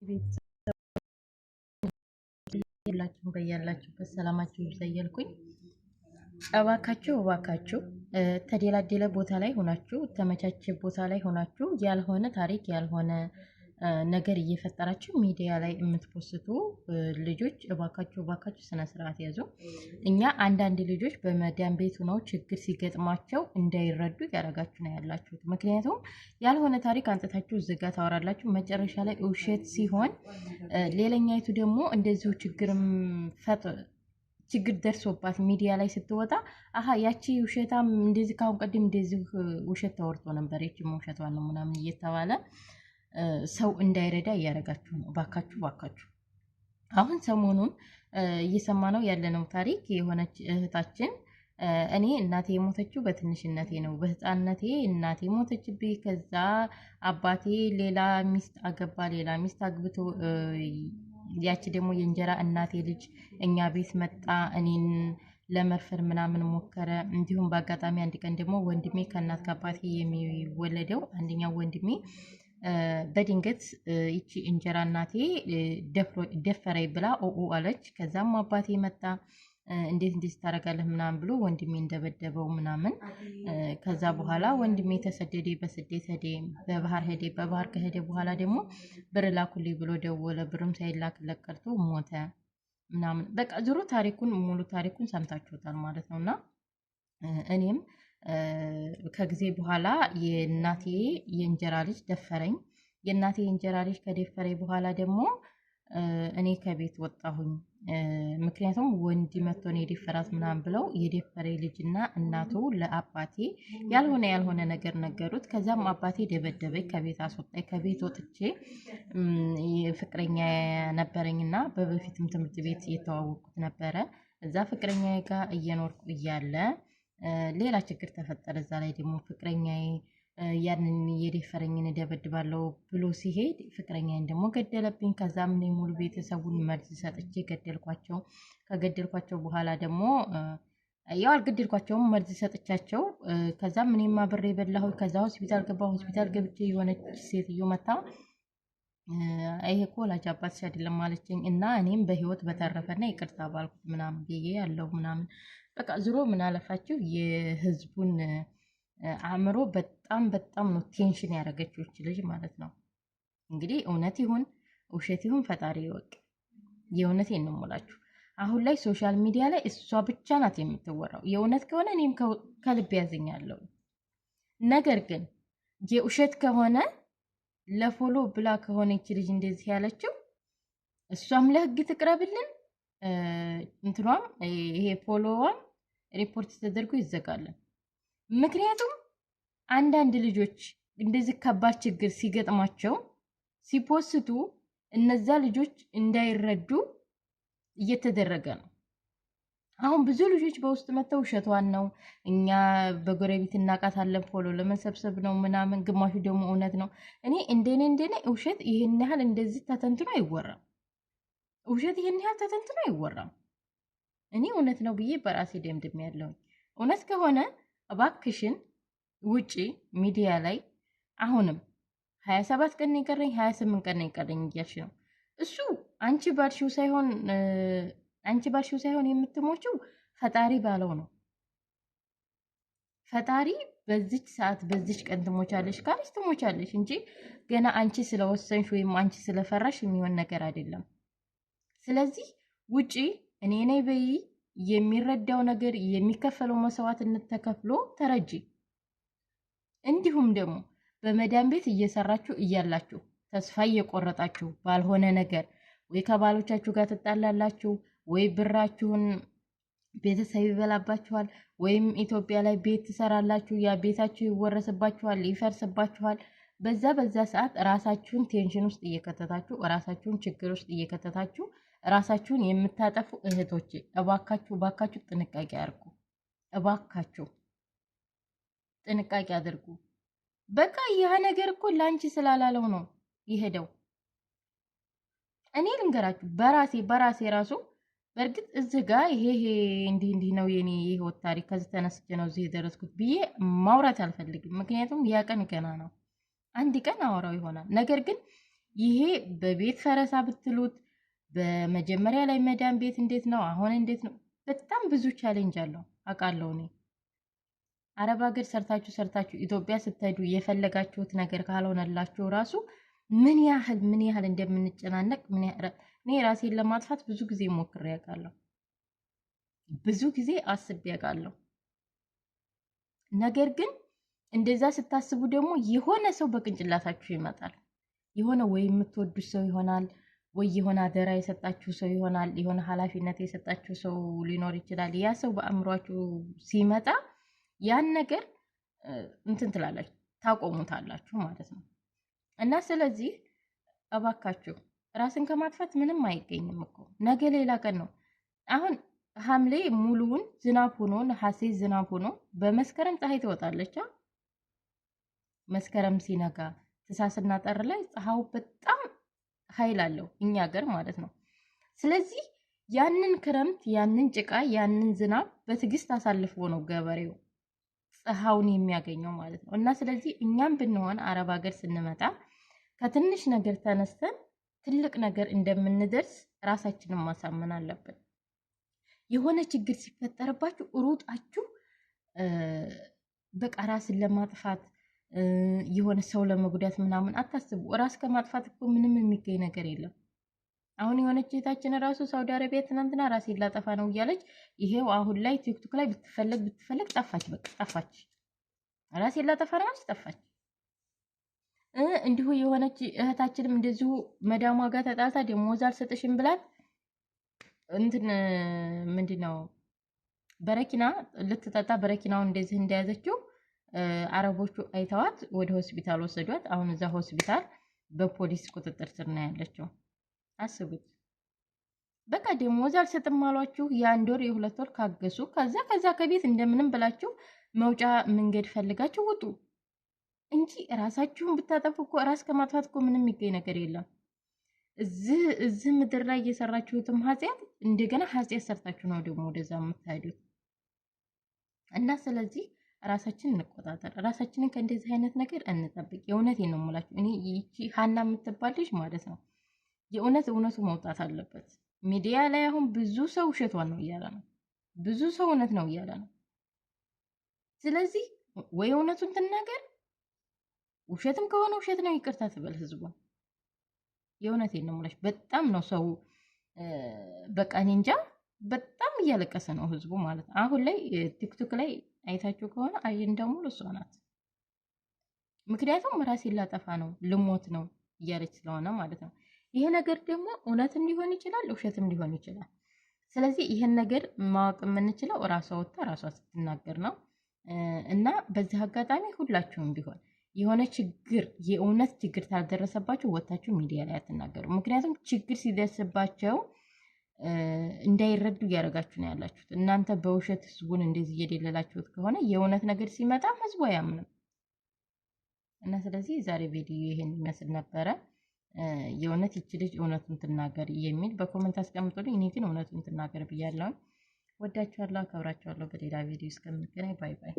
ቤተሰብ ሁላችሁም በያላችሁበት ሰላማችሁ ይብዛ እያልኩኝ እባካችሁ ተደላደለ ቦታ ላይ ሆናችሁ ተመቻቸ ቦታ ላይ ሆናችሁ ያልሆነ ታሪክ ያልሆነ ነገር እየፈጠራችሁ ሚዲያ ላይ የምትፖስቱ ልጆች እባካችሁ ስነ ስርዓት ያዙ። እኛ አንዳንድ ልጆች በመዳን ቤት ሆነው ችግር ሲገጥማቸው እንዳይረዱ ያደረጋችሁ ነው ያላችሁት። ምክንያቱም ያልሆነ ታሪክ አንጥታችሁ ዝጋ ታወራላችሁ። መጨረሻ ላይ ውሸት ሲሆን ሌላኛይቱ ደግሞ እንደዚሁ ችግር ደርሶባት ሚዲያ ላይ ስትወጣ ያቺ ውሸታም እንደዚህ ካሁን ቀደም እንደዚህ ውሸት ተወርቶ ነበር ይቺም ውሸቷን ነው ምናምን እየተባለ ሰው እንዳይረዳ እያደረጋችሁ ነው። ባካችሁ አሁን ሰሞኑን እየሰማነው ያለነው ታሪክ የሆነች እህታችን እኔ እናቴ የሞተችው በትንሽነቴ ነው። በህፃንነቴ እናቴ ሞተችብኝ። ከዛ አባቴ ሌላ ሚስት አገባ። ሌላ ሚስት አግብቶ ያቺ ደግሞ የእንጀራ እናቴ ልጅ እኛ ቤት መጣ። እኔን ለመርፈር ምናምን ሞከረ። እንዲሁም በአጋጣሚ አንድ ቀን ደግሞ ወንድሜ ከእናት ከአባቴ የሚወለደው አንደኛው ወንድሜ በድንገት ይቺ እንጀራ እናቴ ደፈረኝ ብላ ኦኦ አለች። ከዛም አባቴ መጣ። እንዴት ታደርጋለህ ምናምን ብሎ ወንድሜ እንደበደበው ምናምን። ከዛ በኋላ ወንድሜ ተሰደደ፣ በስደት ሄደ፣ በባህር ሄደ። በባህር ከሄደ በኋላ ደግሞ ብር ላኩልኝ ብሎ ደወለ። ብርም ሳይላክለት ቀርቶ ሞተ ምናምን። በቃ ዞሮ ሙሉ ታሪኩን ሰምታችሁታል ማለት ነውና እኔም ከጊዜ በኋላ የእናቴ የእንጀራ ልጅ ደፈረኝ። የእናቴ የእንጀራ ልጅ ከደፈረኝ በኋላ ደግሞ እኔ ከቤት ወጣሁኝ። ምክንያቱም ወንድ መጥቶ ነው የደፈራት ምናምን ብለው የደፈረኝ ልጅና እናቱ ለአባቴ ያልሆነ ነገር ነገሩት። ከዛም አባቴ ደበደበኝ፣ ከቤት አስወጣኝ። ከቤት ወጥቼ ፍቅረኛ ነበረኝና በበፊትም ትምህርት ቤት የተዋወቅኩት ነበረ። እዛ ፍቅረኛ ጋር እየኖርኩ እያለ ሌላ ችግር ተፈጠረ። እዛ ላይ ደግሞ ፍቅረኛዬ ያንን የደፈረኝን እደበድባለሁ ብሎ ሲሄድ ፍቅረኛዬን ደግሞ ገደለብኝ። ከዛም እኔ ሙሉ ቤተሰቡን መርዝ ሰጥቼ ገደልኳቸው። ከገደልኳቸው በኋላ ደግሞ ያው አልገደልኳቸውም፣ መርዝ ሰጥቻቸው። ከዛም እኔማ ብሬ በላሁ። ከዛ ሆስፒታል ገባሁ። ሆስፒታል ገብቼ የሆነች ሴትዮ መታ ይሄ እኮ ወላጅ አባትሽ አይደለም ማለችኝ እና እኔም በህይወት በተረፈና ይቅርታ ባልኩት ምናምን ብዬ ያለው ምናምን በቃ ዙሮ ምን አለፋችሁ የህዝቡን አእምሮ በጣም ነው ቴንሽን ያደረገችው እች ልጅ ማለት ነው። እንግዲህ እውነት ይሁን ውሸት ይሁን ፈጣሪ ይወቅ። የእውነቴን ነው የምላችሁ። አሁን ላይ ሶሻል ሚዲያ ላይ እሷ ብቻ ናት የምትወራው። የእውነት ከሆነ እኔም ከልብ ያዝኛለሁ። ነገር ግን የውሸት ከሆነ ለፎሎ ብላ ከሆነ ይች ልጅ እንደዚህ ያለችው እሷም ለህግ ትቅረብልን፣ እንትኗም ይሄ ፎሎዋም ሪፖርት ተደርጎ ይዘጋለን። ምክንያቱም አንዳንድ ልጆች እንደዚህ ከባድ ችግር ሲገጥማቸው ሲፖስቱ እነዛ ልጆች እንዳይረዱ እየተደረገ ነው። አሁን ብዙ ልጆች በውስጥ መተው ውሸቷን ነው እኛ በጎረቤት እናቃታለን ፎሎ ለመሰብሰብ ነው ምናምን፣ ግማሹ ደግሞ እውነት ነው። እኔ እንደኔ ውሸት ይሄን ያህል እንደዚህ ተተንትኖ አይወራም። ውሸት ይሄን ያህል ተተንትኖ አይወራም። እኔ እውነት ነው ብዬ በራሴ ደምድሜ ያለሁኝ። እውነት ከሆነ እባክሽን ውጪ ሚዲያ ላይ አሁንም 27 ቀን ይቀረኝ 28 ቀን ይቀረኝ እያልሽ ነው። እሱ አንቺ ባልሽው ሳይሆን የምትሞችው ፈጣሪ ባለው ነው። ፈጣሪ በዚች ሰዓት በዚች ቀን ትሞቻለሽ ካለሽ ትሞቻለሽ እንጂ ገና አንቺ ስለወሰንሽ ወይም አንቺ ስለፈራሽ የሚሆን ነገር አይደለም። ስለዚህ ውጪ እኔ ነኝ በይ። የሚረዳው ነገር የሚከፈለው መስዋዕትነት ተከፍሎ ተረጂ። እንዲሁም ደግሞ በመዳን ቤት እየሰራችሁ እያላችሁ ተስፋ እየቆረጣችሁ ባልሆነ ነገር ወይ ከባሎቻችሁ ጋር ትጣላላችሁ፣ ወይ ብራችሁን ቤተሰብ ይበላባችኋል፣ ወይም ኢትዮጵያ ላይ ቤት ትሰራላችሁ፣ ያ ቤታችሁ ይወረስባችኋል፣ ይፈርስባችኋል። በዛ ሰዓት ራሳችሁን ቴንሽን ውስጥ እየከተታችሁ ራሳችሁን ችግር ውስጥ እየከተታችሁ ራሳችሁን የምታጠፉ እህቶቼ እባካችሁ ጥንቃቄ አድርጉ። እባካችሁ ጥንቃቄ አድርጉ። በቃ ያ ነገር እኮ ላንቺ ስላላለው ነው የሄደው። እኔ ልንገራችሁ በራሴ ራሱ በእርግጥ እዚህ ጋር ይሄ እንዲህ ነው የኔ የህይወት ታሪክ ከዚህ ተነስቼ ነው እዚህ የደረስኩት ብዬ ማውራት አልፈልግም። ምክንያቱም ያ ቀን ገና ነው። አንድ ቀን አወራው ይሆናል። ነገር ግን ይሄ በቤት ፈረሳ ብትሉት በመጀመሪያ ላይ መዳን ቤት እንዴት ነው አሁን እንዴት ነው? በጣም ብዙ ቻሌንጅ አለው አውቃለሁ እኔ። አረብ ሀገር ሰርታችሁ ኢትዮጵያ ስትሄዱ የፈለጋችሁት ነገር ካልሆነላችሁ ራሱ ምን ያህል እንደምንጨናነቅ እኔ ራሴን ለማጥፋት ብዙ ጊዜ ሞክሬ ያውቃለሁ። ብዙ ጊዜ አስቤ ያውቃለሁ። ነገር ግን እንደዛ ስታስቡ ደግሞ የሆነ ሰው በቅንጭላታችሁ ይመጣል። የሆነ ወይ የምትወዱት ሰው ይሆናል፣ ወይ የሆነ አደራ የሰጣችሁ ሰው ይሆናል፣ የሆነ ኃላፊነት የሰጣችሁ ሰው ሊኖር ይችላል። ያ ሰው በአእምሯችሁ ሲመጣ ያን ነገር እንትን ትላላችሁ፣ ታቆሙታላችሁ ማለት ነው። እና ስለዚህ እባካችሁ ራስን ከማጥፋት ምንም አይገኝም እኮ ነገ ሌላ ቀን ነው። አሁን ሐምሌ ሙሉውን ዝናብ ሆኖ ነሐሴ ዝናብ ሆኖ በመስከረም ፀሐይ ትወጣለች። መስከረም ሲነጋ ትሳስና ጠር ላይ ፀሐዩ በጣም ኃይል አለው እኛ ሀገር ማለት ነው። ስለዚህ ያንን ክረምት ያንን ጭቃ ያንን ዝናብ በትዕግስት አሳልፎ ነው ገበሬው ፀሐዩን የሚያገኘው ማለት ነው። እና ስለዚህ እኛም ብንሆን አረብ ሀገር ስንመጣ ከትንሽ ነገር ተነስተን ትልቅ ነገር እንደምንደርስ ራሳችንን ማሳመን አለብን። የሆነ ችግር ሲፈጠርባችሁ ሩጣችሁ በቃ ራስን ለማጥፋት የሆነ ሰው ለመጉዳት ምናምን አታስቡ። ራስ ከማጥፋት እኮ ምንም የሚገኝ ነገር የለም። አሁን የሆነች እህታችን ራሱ ሳውዲ አረቢያ ትናንትና ራሴን ላጠፋ ነው እያለች ይሄው አሁን ላይ ቲክቶክ ላይ ብትፈለግ ጠፋች። በቃ ጠፋች። ራሴን ላጠፋ ነው ማለት ጠፋች። እንዲሁ የሆነች እህታችንም እንደዚሁ መዳሟ ጋር ተጣልታ ደሞዝ አልሰጥሽም ብላት እንትን ምንድነው በረኪና ልትጠጣ በረኪናውን እንደዚህ እንደያዘችው አረቦቹ አይተዋት ወደ ሆስፒታል ወሰዷት። አሁን እዛ ሆስፒታል በፖሊስ ቁጥጥር ስር ነው ያለችው። አስቡት። በቃ ደሞዝ አልሰጥም አሏችሁ። የአንድ ወር የሁለት ወር ካገሱ። ከዛ ከቤት እንደምንም ብላችሁ መውጫ መንገድ ፈልጋችሁ ውጡ እንጂ ራሳችሁን ብታጠፉ እኮ ራስ ከማጥፋት እኮ ምንም የሚገኝ ነገር የለም። እዚህ ምድር ላይ እየሰራችሁትም ኃጢአት እንደገና ኃጢአት ሰርታችሁ ነው ደግሞ ወደዛ የምትሄዱት። እና ስለዚህ ራሳችንን እንቆጣጠር፣ ራሳችንን ከእንደዚህ አይነት ነገር እንጠብቅ። የእውነቴን ነው የምላችሁ። እኔ ይቺ ሀና የምትባል ልጅ ማለት ነው እውነቱ መውጣት አለበት። ሚዲያ ላይ አሁን ብዙ ሰው ውሸቷን ነው እያለ ነው፣ ብዙ ሰው እውነት ነው እያለ ነው። ስለዚህ ወይ እውነቱን ትናገር፣ ውሸትም ከሆነ ውሸት ነው ይቅርታ ትበል ህዝቧን። የእውነቴን ነው የምላችሁ። በጣም ነው ሰው በቃ እኔ እንጃ በጣም እያለቀሰ ነው ህዝቡ ማለት ነው። አሁን ላይ ቲክቶክ ላይ አይታችሁ ከሆነ አጀንዳ ሙሉ እሷ ናት። ምክንያቱም ራሴን ላጠፋ ነው ልሞት ነው እያለች ስለሆነ ማለት ነው። ይሄ ነገር ደግሞ እውነትም ሊሆን ይችላል፣ ውሸትም ሊሆን ይችላል። ስለዚህ ይሄን ነገር ማወቅ የምንችለው ራሷ ወጥታ ራሷ ስትናገር ነው። እና በዚህ አጋጣሚ ሁላችሁም ቢሆን የሆነ ችግር የእውነት ችግር ታልደረሰባችሁ ወጥታችሁ ሚዲያ ላይ አትናገሩ። ምክንያቱም ችግር ሲደርስባቸው እንዳይረዱ እያደረጋችሁ ነው ያላችሁት። እናንተ በውሸት ህዝቡን እንደዚህ እየደለላችሁት ከሆነ የእውነት ነገር ሲመጣ ህዝቡ አያምንም። እና ስለዚህ ዛሬ ቪዲዮ ይሄን ይመስል ነበረ። የእውነት ይቺ ልጅ እውነቱን ትናገር የሚል በኮሜንት አስቀምጡልኝ። እኔ ግን እውነቱን ትናገር ብያለሁ። ወዳችኋለሁ፣ አከብራችኋለሁ። በሌላ ቪዲዮ እስከምንገናኝ ባይ ባይ።